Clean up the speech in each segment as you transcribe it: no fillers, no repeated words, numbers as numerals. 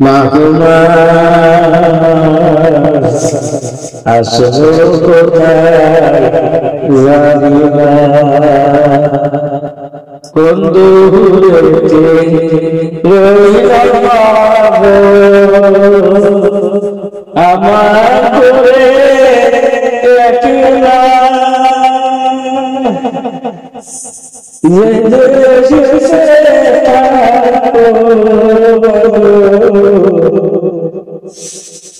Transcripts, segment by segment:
মাহমাস আসো কোথায় জানিবা কোন দূরেতে রইলাম আমার ঘরে একলা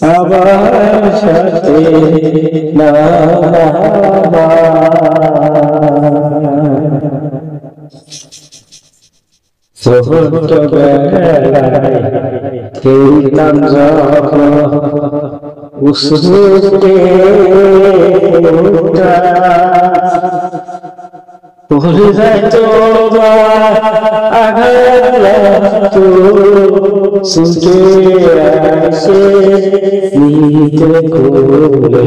আবার সাথে না খেলতাম যখন উসুকে পড়ে যাইতো আঘাত সুখে আসে নিতে কোলে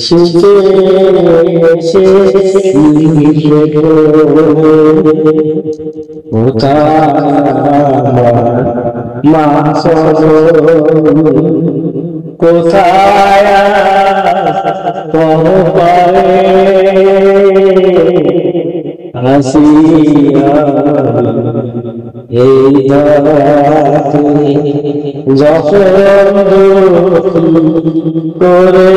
সুখে এসে নিতে কোলে মা কোথায় হাসিয়া এই যখন করে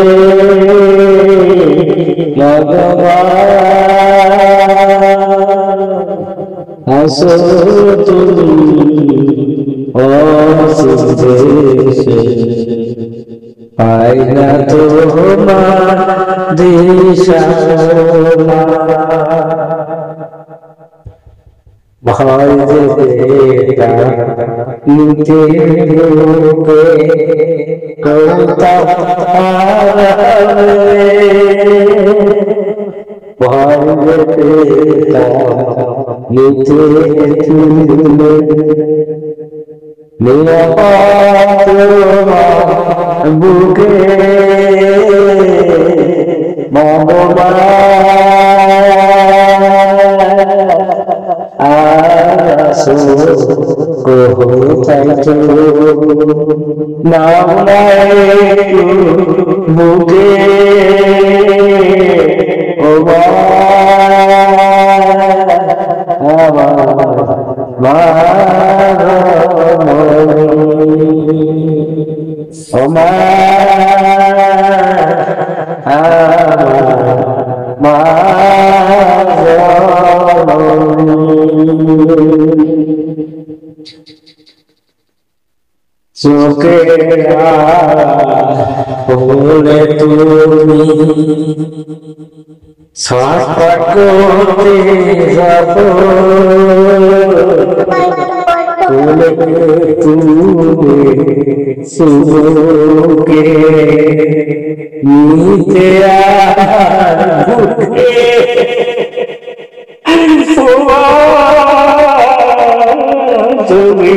হাসো তুমি অসুদেশে পাই না তোমার দিশা ভয় যেতে নিতে লোকে ভয় যেতে নিতে বুকে বুকে চোখে বলে তুমি ছটফট করতে যাব বলে তুমি সুখে নিতে তুমি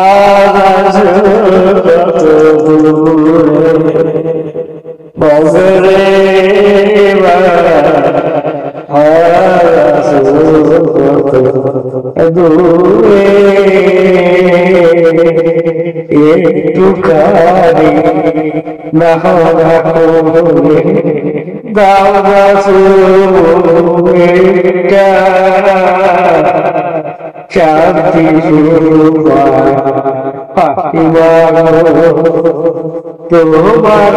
আজ কত দূরে বগরে দূরে একটু কারি না করে দাও শান্তি তোমার